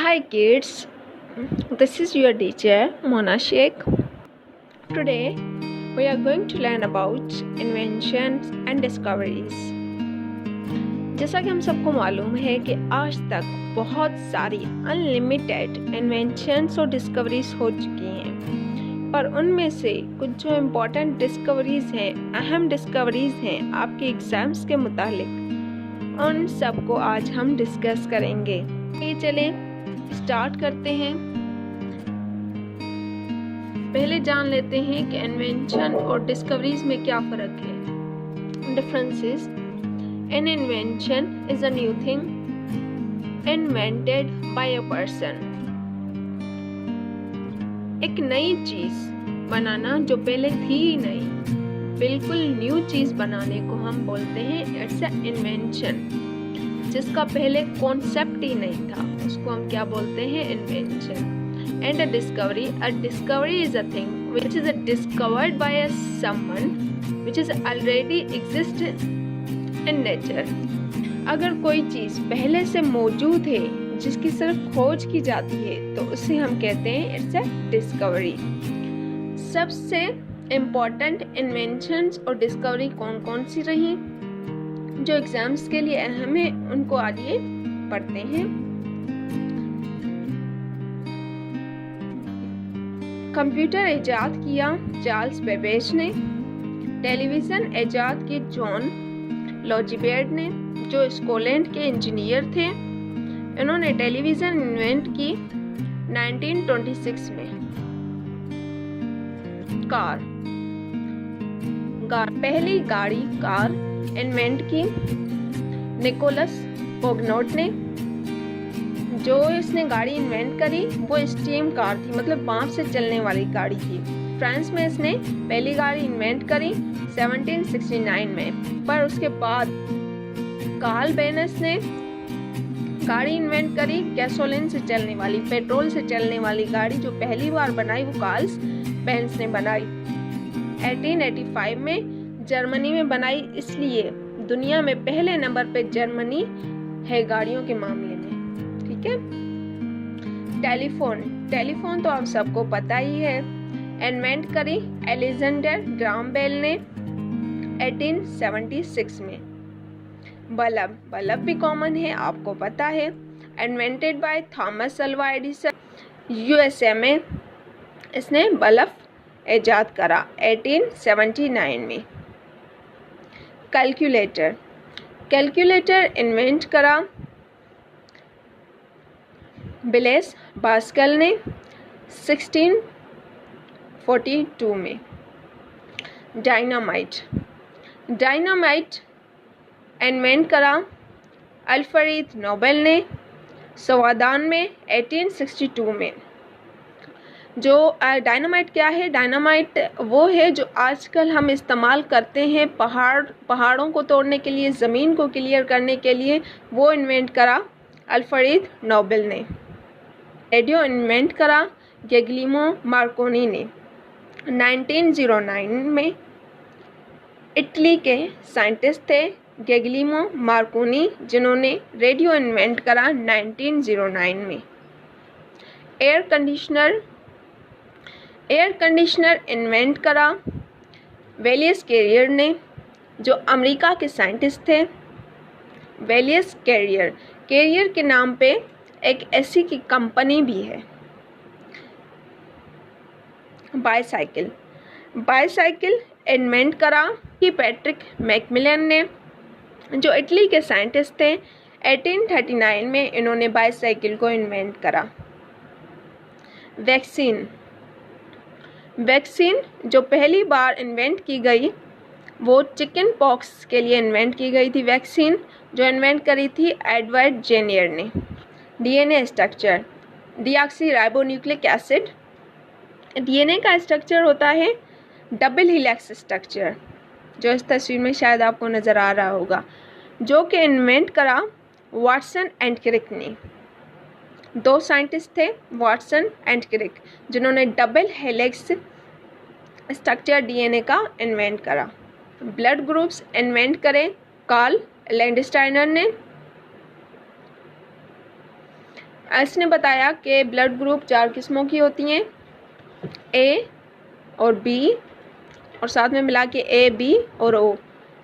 Hi kids, this is your teacher Mona Sheikh. Today we are going to learn about inventions and discoveries. जैसा कि हम सबको मालूम है कि आज तक बहुत सारी अनलिमिटेड इन्वेंशंस और डिस्कवरीज हो चुकी हैं, पर उनमें से कुछ जो इम्पोर्टेंट डिस्कवरीज हैं, अहम डिस्कवरीज हैं आपके एग्जाम्स के मुतालिक, उन सब को आज हम डिस्कस करेंगे। चलें स्टार्ट करते हैं। पहले जान लेते हैं कि इन्वेंशन और डिस्कवरीज में क्या फ़र्क है। Differences: an invention is a new thing invented by a person. एक नई चीज बनाना जो पहले थी ही नहीं, बिल्कुल न्यू चीज बनाने को हम बोलते हैं इट्स अ इन्वेंशन। जिसका पहले कॉन्सेप्ट ही नहीं था उसको हम क्या बोलते हैं? Invention. And a discovery is a thing which is discovered by a someone which is already exist in nature. अगर कोई चीज पहले से मौजूद है जिसकी सिर्फ खोज की जाती है तो उसे हम कहते हैं इट्स अ डिस्कवरी। सबसे इम्पोर्टेंट इन्वेंशंस और डिस्कवरी कौन कौन सी रही जो एग्जाम्स के लिए अहम है, उनको आइए पढ़ते हैं। कंप्यूटर इजाद किया चार्ल्स बेबेज ने। टेलीविज़न इजाद की जॉन लॉजिबेर्ड ने, जो स्कॉटलैंड के इंजीनियर थे। इन्होंने टेलीविज़न इन्वेंट की 1926 में। पहली गाड़ी कार इन्वेंट की निकोलस पोगनोट ने। जो इसने गाड़ी इन्वेंट करी वो स्टीम कार थी, मतलब भाप से चलने वाली गाड़ी थी। फ्रांस में इसने पहली गाड़ी इन्वेंट करी 1769 में। पर उसके बाद कार्ल बेनस ने गाड़ी इन्वेंट करी गैसोलीन से चलने वाली, पेट्रोल से चलने वाली गाड़ी जो पहली बार बनाई वो कार्ल बेनस ने बनाई 1885 में। जर्मनी में बनाई, इसलिए दुनिया में पहले नंबर पे जर्मनी है गाड़ियों के मामले में। ठीक है। टेलीफोन तो आप सबको पता ही है। इन्वेंट करी अलेक्जेंडर ग्राहम बेल ने 1876 में। बल्ब भी कॉमन है, आपको पता है। Invented by Thomas Alva Edison. USA में इसने बल्ब इजाद करा 1879 में। कैलकुलेटर इन्वेंट करा ब्लेस पास्कल ने 1642 में। डायनामाइट इन्वेंट करा अल्फ्रेड नोबेल ने संविधान में 1862 में। जो डायनामाइट क्या है? डायनामाइट वो है जो आजकल हम इस्तेमाल करते हैं पहाड़ों को तोड़ने के लिए, ज़मीन को क्लियर करने के लिए। वो इन्वेंट करा अल्फ्रेड नोबेल ने। रेडियो इन्वेंट करा गेगलिमो मार्कोनी ने 1909 में। इटली के साइंटिस्ट थे गेगलिमो मार्कोनी, जिन्होंने रेडियो इन्वेंट करा 1909 में। एयर कंडीशनर इन्वेंट करा वेलियस कैरियर ने, जो अमेरिका के साइंटिस्ट थे। वेलियस कैरियर के नाम पे एक ऐसी की कंपनी भी है। बाईसाइकिल इन्वेंट करा कि पैट्रिक मैकमिलन ने, जो इटली के साइंटिस्ट थे। 1839 में इन्होंने बाईसाइकिल को इन्वेंट करा। वैक्सीन जो पहली बार इन्वेंट की गई वो चिकन पॉक्स के लिए इन्वेंट की गई थी। वैक्सीन जो इन्वेंट करी थी एडवर्ड जेनियर ने। DNA structure deoxyribonucleic acid. DNA का स्ट्रक्चर होता है डबल हेलिक्स स्ट्रक्चर, जो इस तस्वीर में शायद आपको नज़र आ रहा होगा, जो कि इन्वेंट करा वाटसन एंड क्रिक ने। दो साइंटिस्ट थे वाटसन एंड क्रिक, जिन्होंने डबल हेलिक्स स्ट्रक्चर डीएनए का इन्वेंट करा। ब्लड ग्रुप्स इन्वेंट करे कार्ल लैंडस्टाइनर ने। इसने बताया कि ब्लड ग्रुप 4 किस्मों की होती हैं, ए और बी और साथ में मिला के ए, बी और ओ,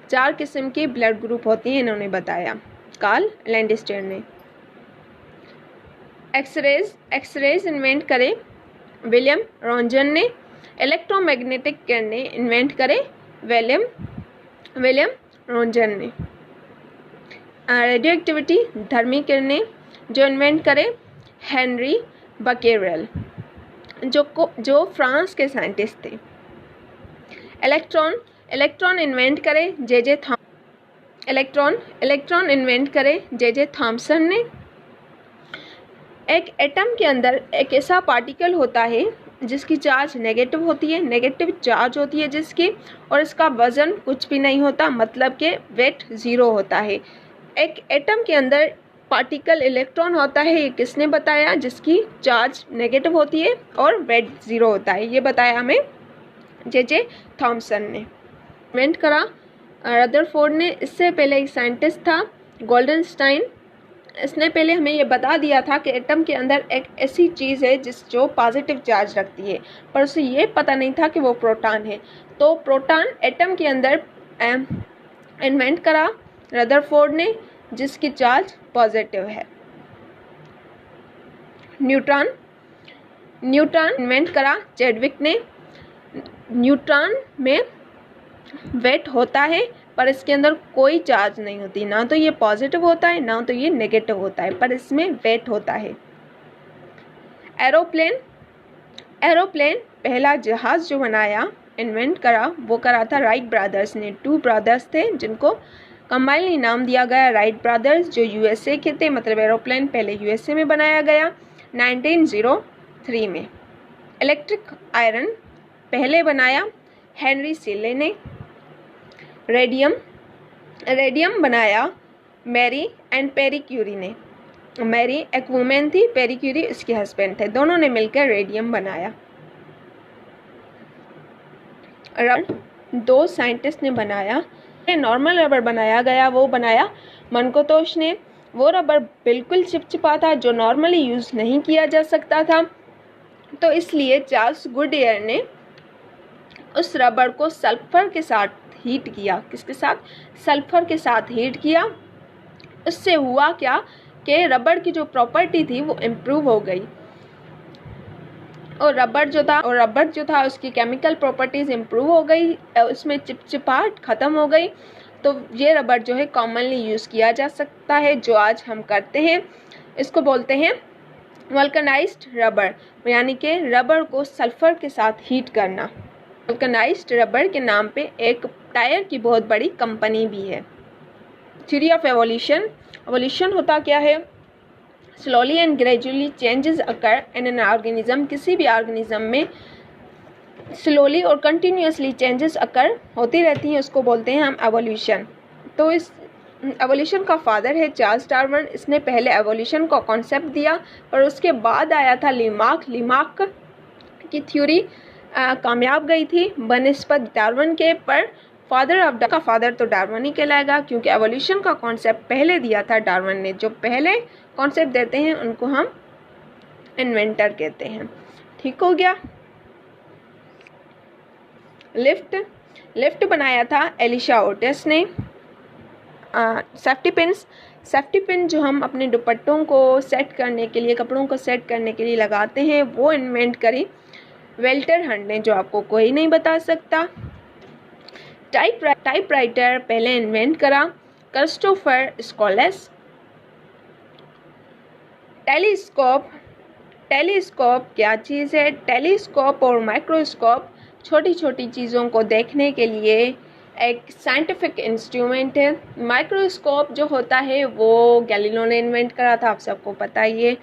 4 किस्म की ब्लड ग्रुप होती हैं, इन्होंने बताया कार्ल लैंडस्टर ने। एक्सरेज इन्वेंट करे विलियम रॉन्जन ने। इलेक्ट्रोमैग्नेटिक किरणें इन्वेंट करे विलियम रॉन्जन ने। रेडियो एक्टिविटी धर्मी किरणें जो इन्वेंट करे हेनरी बकेरेल, जो फ्रांस के साइंटिस्ट थे। इलेक्ट्रॉन इन्वेंट करे इलेक्ट्रॉन इन्वेंट करे जे थॉमसन ने। एक एटम के अंदर एक ऐसा पार्टिकल होता है जिसकी चार्ज नेगेटिव होती है, नेगेटिव चार्ज होती है जिसकी, और इसका वजन कुछ भी नहीं होता, मतलब कि वेट 0 होता है। एक एटम के अंदर पार्टिकल इलेक्ट्रॉन होता है, ये किसने बताया? जिसकी चार्ज नेगेटिव होती है और वेट 0 होता है, ये बताया हमें जे थॉमसन ने। इन्वेंट करा रदरफोर्ड ने। इससे पहले एक साइंटिस्ट था गोल्डनस्टाइन, इसने पहले हमें ये बता दिया था कि एटम के अंदर एक ऐसी चीज़ है जो पॉजिटिव चार्ज रखती है, पर उसे ये पता नहीं था कि वो प्रोटॉन है। तो प्रोटॉन एटम के अंदर इन्वेंट करा रदरफोर्ड ने, जिसकी चार्ज पॉजिटिव है। न्यूट्रॉन इन्वेंट करा चैडविक ने। न्यूट्रॉन में वेट होता है पर इसके अंदर कोई चार्ज नहीं होती, ना तो ये पॉजिटिव होता है ना तो ये नेगेटिव होता है, पर इसमें वेट होता है। एरोप्लेन पहला जहाज जो बनाया इन्वेंट करा वो करा था राइट ब्रदर्स ने। 2 ब्रदर्स थे जिनको कंबाइनली नाम दिया गया राइट ब्रदर्स, जो यूएसए के थे, मतलब एरोप्लेन पहले यूएसए में बनाया गया 1903 में। इलेक्ट्रिक आयरन पहले बनाया हेनरी सीले ने। रेडियम बनाया मैरी एंड पेरी क्यूरी ने। मैरी एक वुमेन थी, पेरी क्यूरी उसके हस्बैंड थे, दोनों ने मिलकर रेडियम बनाया। रबर 2 साइंटिस्ट ने बनाया। नॉर्मल रबर बनाया गया, वो बनाया मनकोतोष ने। वो रबर बिल्कुल चिपचिपा था जो नॉर्मली यूज़ नहीं किया जा सकता था, तो इसलिए चार्ल्स गुडियर ने उस रबर को सल्फर के साथ हीट किया। किसके साथ? सल्फर के साथ हीट किया। उससे हुआ क्या कि रबर की जो प्रॉपर्टी थी वो इम्प्रूव हो गई, और रबर जो था उसकी केमिकल प्रॉपर्टीज इम्प्रूव हो गई, उसमें चिपचिपाहट ख़त्म हो गई। तो ये रबर जो है कॉमनली यूज़ किया जा सकता है, जो आज हम करते हैं। इसको बोलते हैं वल्कनाइज्ड रबर, यानी कि रबर को सल्फर के साथ हीट करना। वल्कनाइज्ड रबर के नाम पे एक टायर की बहुत बड़ी कंपनी भी है। थ्योरी ऑफ एवोल्यूशन होता क्या है? Slowly and gradually changes occur in an organism. किसी भी ऑर्गेनिज्म में स्लोली और कंटिन्यूसली चेंजेस अकर होती रहती हैं, उसको बोलते हैं हम एवोल्यूशन। तो इस एवोल्यूशन का फादर है चार्ल्स डार्विन। इसने पहले एवोल्यूशन का कॉन्सेप्ट दिया, पर उसके बाद आया था लिमार्क की थ्योरी कामयाब गई थी बनिस्बत डार्विन के, पर फादर तो डार्विन ही कहलाएगा, क्योंकि एवोल्यूशन का कॉन्सेप्ट पहले दिया था डार्विन ने। जो पहले कॉन्सेप्ट देते हैं उनको हम इन्वेंटर कहते हैं। ठीक हो गया। लिफ्ट बनाया था एलिशा ओटिस ने। सेफ्टी पिन जो हम अपने दुपट्टों को सेट करने के लिए, कपड़ों को सेट करने के लिए लगाते हैं, वो इन्वेंट करी वेल्टर हंट ने, जो आपको कोई नहीं बता सकता। टाइपराइटर पहले इन्वेंट करा क्रिस्टोफर स्कोलेस। टेलीस्कोप क्या चीज़ है? टेलीस्कोप और माइक्रोस्कोप छोटी छोटी चीज़ों को देखने के लिए एक साइंटिफिक इंस्ट्रूमेंट है। माइक्रोस्कोप जो होता है वो गैलीलियो ने इन्वेंट करा था, आप सबको पता ही है।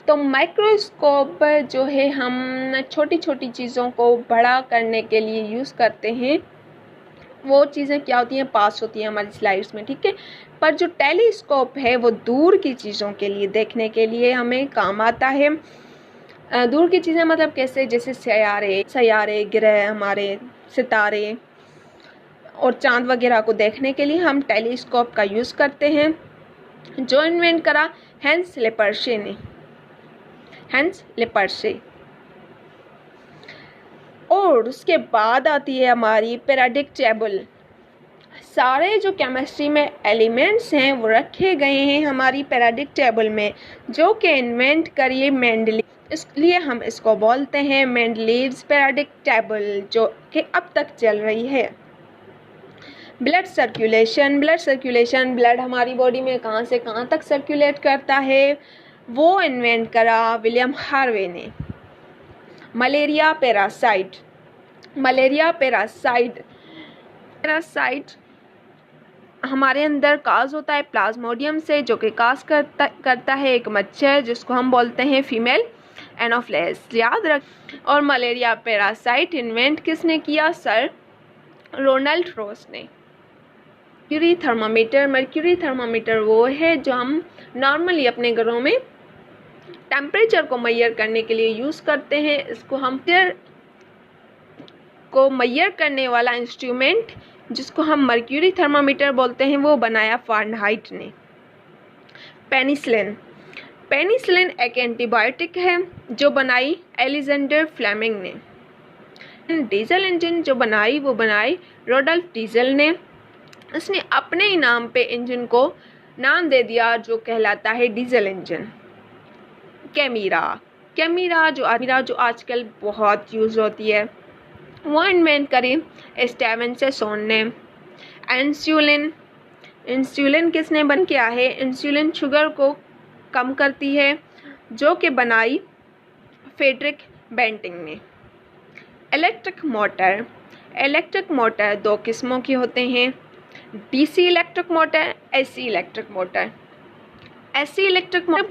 तो माइक्रोस्कोप जो है हम छोटी छोटी चीज़ों को बड़ा करने के लिए यूज़ करते हैं। वो चीज़ें क्या होती हैं? पास होती हैं हमारी स्लाइड्स में, ठीक है। पर जो टेलीस्कोप है वो दूर की चीज़ों के लिए देखने के लिए हमें काम आता है। दूर की चीज़ें मतलब कैसे? जैसे सैयारे, ग्रह, हमारे सितारे और चांद वगैरह को देखने के लिए हम टेलीस्कोप का यूज़ करते हैं। जो इन्वेंट करा हैंस लेपर्शे ने। Hans Lippershey. और उसके बाद आती है हमारी पीरियोडिक टेबल। सारे जो केमिस्ट्री में एलिमेंट्स हैं वो रखे गए हैं हमारी पीरियोडिक टेबल में, जो कि इन्वेंट करिए मेंडलीव, इसलिए हम इसको बोलते हैं मेंडलीव्स पीरियोडिक टेबल, जो कि अब तक चल रही है। ब्लड सर्कुलेशन, ब्लड हमारी बॉडी में कहाँ से कहाँ तक सर्कुलेट करता है, वो इन्वेंट करा विलियम हार्वे ने। मलेरिया पैरासाइट, पैरासाइट हमारे अंदर काज होता है प्लाज्मोडियम से, जो कि काज करता है एक मच्छर जिसको हम बोलते हैं फीमेल एनोफ्लेस, याद रख। और मलेरिया पैरासाइट इन्वेंट किसने किया? सर रोनाल्ड रोस ने। मर्क्यूरी थर्मामीटर वो है जो हम नॉर्मली अपने घरों में टेम्परेचर को मेजर करने के लिए यूज़ करते हैं। इसको हम को मेजर करने वाला इंस्ट्रूमेंट जिसको हम मर्क्यूरी थर्मामीटर बोलते हैं वो बनाया फ़ारेनहाइट ने। पेनिसिलिन एक एंटीबायोटिक है जो बनाई एलेक्जेंडर फ्लेमिंग ने। डीजल इंजन जो बनाई वो बनाई रोडल्फ डीजल ने। उसने अपने ही नाम पे इंजन को नाम दे दिया जो कहलाता है डीजल इंजन। कैमिरा जो आजकल बहुत यूज़ होती है वो इन्वेंट करी स्टेवेंसन ने। इंसुलिन किसने बन किया है? इंसुलिन शुगर को कम करती है, जो कि बनाई फ्रेडरिक बेंटिंग ने। इलेक्ट्रिक मोटर दो किस्मों की होते हैं, DC electric motor, AC electric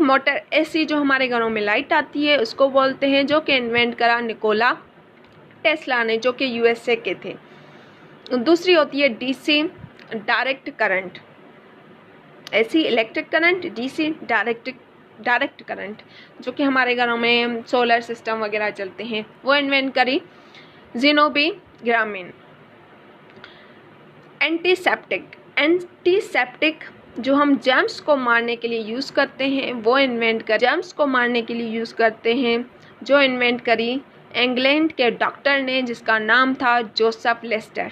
motor. AC जो हमारे घरों में लाइट आती है उसको बोलते हैं, जो कि इन्वेंट करा निकोला टेस्ला ने, जो कि यूएसए के थे। दूसरी होती है DC direct current. AC electric current, DC direct current, जो कि हमारे घरों में सोलर सिस्टम वगैरह चलते हैं, वो इन्वेंट करी ज़ेनोबी ग्रामीन। एंटीसेप्टिक जो हम जर्म्स को मारने के लिए यूज़ करते हैं वो इन्वेंट करी इंग्लैंड के डॉक्टर ने, जिसका नाम था Joseph Lister.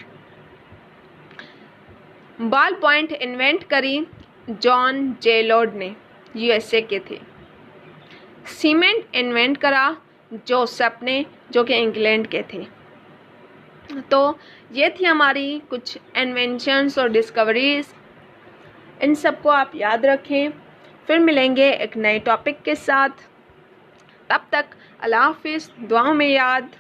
Ball point invent करी जॉन जेलोड ने, यूएसए के थे। सीमेंट इन्वेंट करा जोसेफ ने, जो कि इंग्लैंड के थे। तो ये थी हमारी कुछ इन्वेंशंस और डिस्कवरीज, इन सबको आप याद रखें। फिर मिलेंगे एक नए टॉपिक के साथ, तब तक अल्लाह हाफिज़, दुआओं में याद।